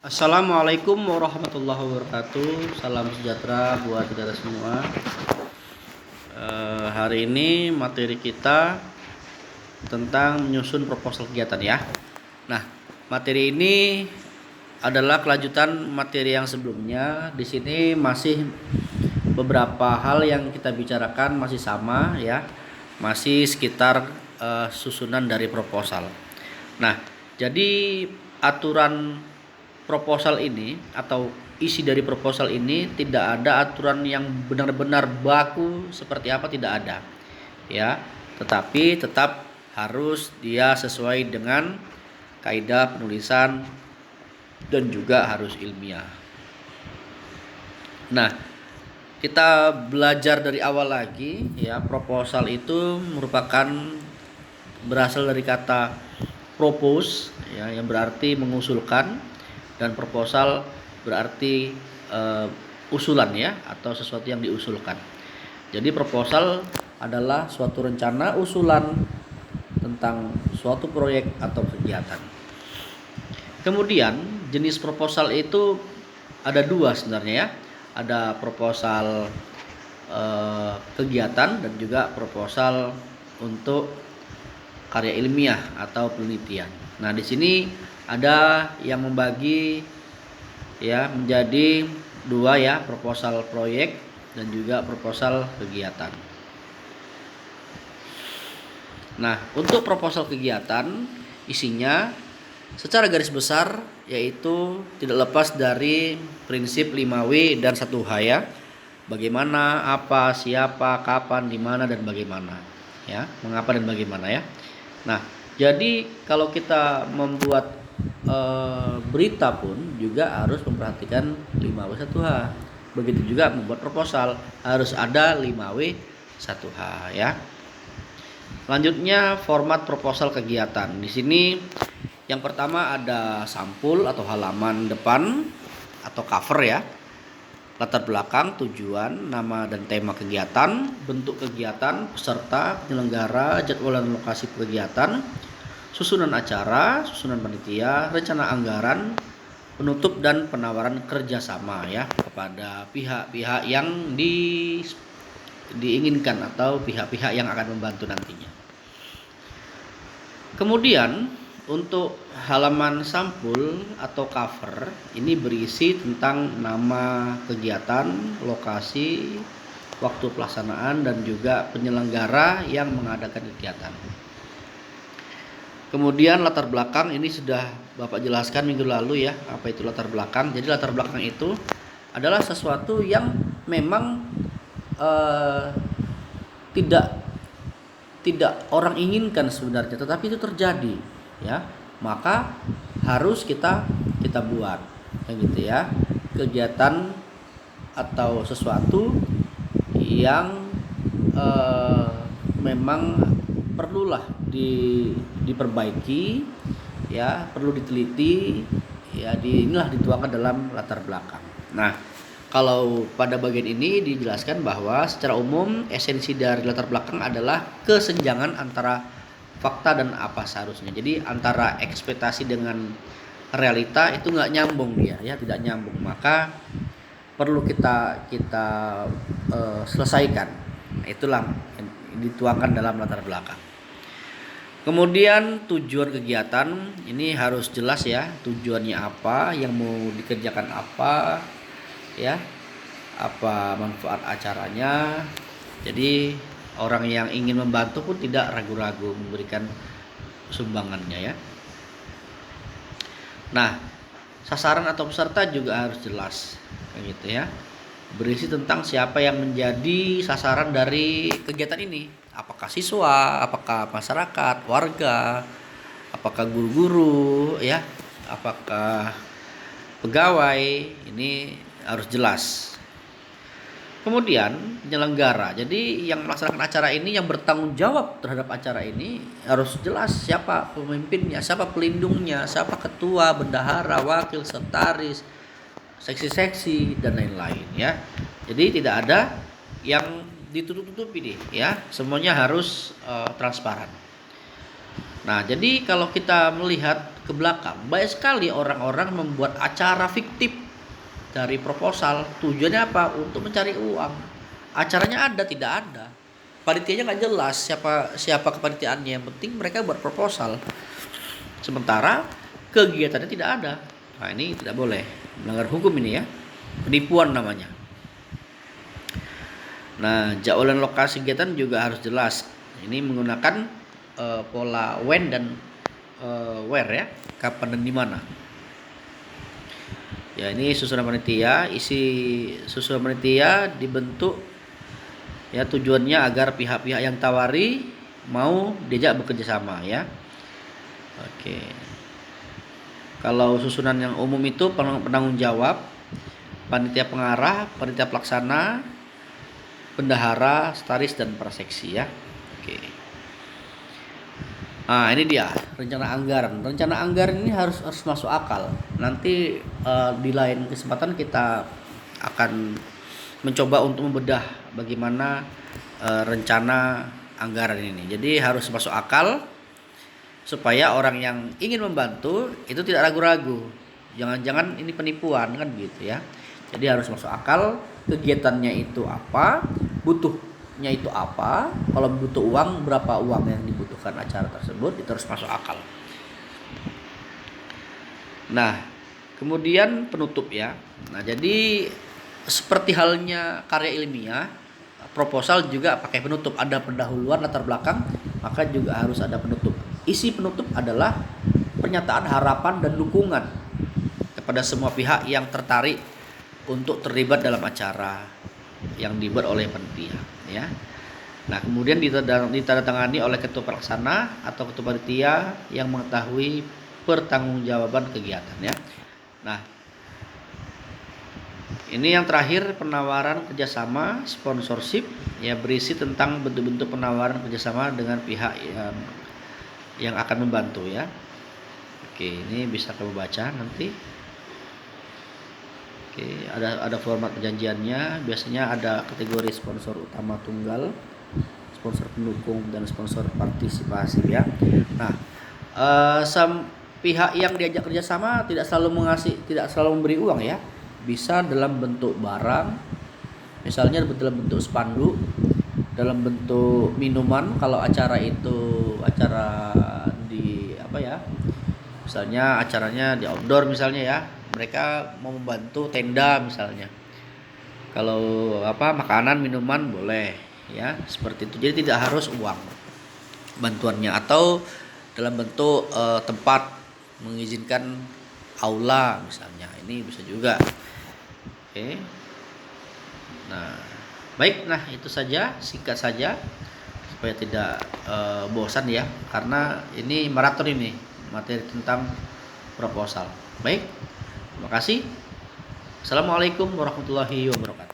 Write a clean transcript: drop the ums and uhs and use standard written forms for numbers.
Assalamualaikum warahmatullahi wabarakatuh. Salam sejahtera buat kita semua. Hari ini materi kita tentang menyusun proposal kegiatan ya. Nah, materi ini adalah kelanjutan materi yang sebelumnya. Di sini masih beberapa hal yang kita bicarakan masih sama ya, masih sekitar susunan dari proposal. Nah, jadi aturan proposal ini atau isi dari proposal ini tidak ada aturan yang benar-benar baku seperti apa, tidak ada ya, tetapi tetap harus dia sesuai dengan kaidah penulisan dan juga harus ilmiah. Nah, kita belajar dari awal lagi ya. Proposal itu merupakan berasal dari kata propose ya, yang berarti mengusulkan, dan proposal berarti usulan ya, atau sesuatu yang diusulkan. Jadi proposal adalah suatu rencana usulan tentang suatu proyek atau kegiatan. Kemudian jenis proposal itu ada dua sebenarnya ya. Ada proposal kegiatan dan juga proposal untuk karya ilmiah atau penelitian. Nah, di sini ada yang membagi ya menjadi dua ya, proposal proyek dan juga proposal kegiatan. Nah, untuk proposal kegiatan isinya secara garis besar yaitu tidak lepas dari prinsip 5W dan 1H ya. Bagaimana, apa, siapa, kapan, di mana, dan bagaimana ya. Mengapa dan bagaimana ya. Nah, jadi kalau kita membuat berita pun juga harus memperhatikan 5W 1H. Begitu juga membuat proposal harus ada 5W 1H ya. Selanjutnya format proposal kegiatan. Di sini yang pertama ada sampul atau halaman depan atau cover ya. Latar belakang, tujuan, nama dan tema kegiatan, bentuk kegiatan, peserta, penyelenggara, jadwal dan lokasi kegiatan, susunan acara, susunan panitia, rencana anggaran, penutup dan penawaran kerjasama ya kepada pihak-pihak yang diinginkan atau pihak-pihak yang akan membantu nantinya. Kemudian untuk halaman sampul atau cover ini berisi tentang nama kegiatan, lokasi, waktu pelaksanaan, dan juga penyelenggara yang mengadakan kegiatan. Kemudian latar belakang ini sudah Bapak jelaskan minggu lalu ya, apa itu latar belakang. Jadi latar belakang itu adalah sesuatu yang memang tidak orang inginkan sebenarnya, tetapi itu terjadi ya, maka harus kita buat kayak gitu ya, kegiatan atau sesuatu yang memang perlulah diperbaiki ya, perlu diteliti ya, inilah dituangkan dalam latar belakang. Nah, kalau pada bagian ini dijelaskan bahwa secara umum esensi dari latar belakang adalah kesenjangan antara fakta dan apa seharusnya. Jadi antara ekspektasi dengan realita itu nggak nyambung dia ya, tidak nyambung. Maka perlu kita selesaikan. Nah, itulah yang dituangkan dalam latar belakang. Kemudian tujuan kegiatan ini harus jelas ya, tujuannya apa, yang mau dikerjakan apa ya, apa manfaat acaranya. Jadi orang yang ingin membantu pun tidak ragu-ragu memberikan sumbangannya ya. Nah, sasaran atau peserta juga harus jelas kayak gitu ya, berisi tentang siapa yang menjadi sasaran dari kegiatan ini. Apakah siswa, apakah masyarakat, warga, apakah guru-guru ya, apakah pegawai, ini harus jelas. Kemudian penyelenggara, jadi yang melaksanakan acara ini, yang bertanggung jawab terhadap acara ini harus jelas siapa pemimpinnya, siapa pelindungnya, siapa ketua, bendahara, wakil, sekretaris, seksi-seksi dan lain-lain ya. Jadi tidak ada yang ditutup-tutupi nih ya, semuanya harus transparan. Nah, jadi kalau kita melihat ke belakang, banyak sekali orang-orang membuat acara fiktif dari proposal. Tujuannya apa? Untuk mencari uang. Acaranya ada, tidak ada. Panitianya nggak jelas siapa kepanitiaannya. Yang penting mereka buat proposal. Sementara kegiatannya tidak ada. Nah, ini tidak boleh, melanggar hukum ini ya. Penipuan namanya. Nah, jadwal dan lokasi kegiatan juga harus jelas. Ini menggunakan pola when dan where ya, kapan dan di mana. Ya, ini susunan panitia. Isi susunan panitia dibentuk ya, tujuannya agar pihak-pihak yang tawari mau diajak bekerja sama ya. Oke. Kalau susunan yang umum itu penanggung jawab, panitia pengarah, panitia pelaksana, bendahara, staris dan praseksi ya. Oke. Nah, ini dia rencana anggaran. Rencana anggaran ini harus masuk akal. Nanti di lain kesempatan kita akan mencoba untuk membedah bagaimana rencana anggaran ini. Jadi harus masuk akal supaya orang yang ingin membantu itu tidak ragu-ragu. Jangan-jangan ini penipuan kan gitu ya. Jadi harus masuk akal, kegiatannya itu apa, butuhnya itu apa, kalau butuh uang berapa uang yang dibutuhkan acara tersebut, itu harus masuk akal. Nah, kemudian penutup ya. Nah, jadi seperti halnya karya ilmiah, proposal juga pakai penutup, ada pendahuluan latar belakang, maka juga harus ada penutup. Isi penutup adalah pernyataan harapan dan dukungan kepada semua pihak yang tertarik untuk terlibat dalam acara yang dibuat oleh panitia ya. Nah, kemudian ditandatangani oleh ketua pelaksana atau ketua panitia yang mengetahui pertanggungjawaban kegiatan ya. Nah, ini yang terakhir, penawaran kerjasama sponsorship ya, berisi tentang bentuk-bentuk penawaran kerjasama dengan pihak yang akan membantu ya. Oke, ini bisa kamu baca nanti. Oke, ada format perjanjiannya. Biasanya ada kategori sponsor utama tunggal, sponsor pendukung, dan sponsor partisipasi ya. Nah, pihak yang diajak kerjasama tidak selalu memberi uang ya. Bisa dalam bentuk barang, misalnya dalam bentuk spanduk, dalam bentuk minuman kalau acara itu acara di apa ya, misalnya acaranya di outdoor misalnya ya, mereka mau membantu tenda misalnya. Kalau makanan minuman boleh ya, seperti itu. Jadi tidak harus uang bantuannya, atau dalam bentuk tempat mengizinkan aula misalnya, ini bisa juga. Oke. Nah, baik, itu saja, singkat saja supaya tidak bosan ya, karena ini maraton ini materi tentang proposal. Baik. Terima kasih. Assalamualaikum warahmatullahi wabarakatuh.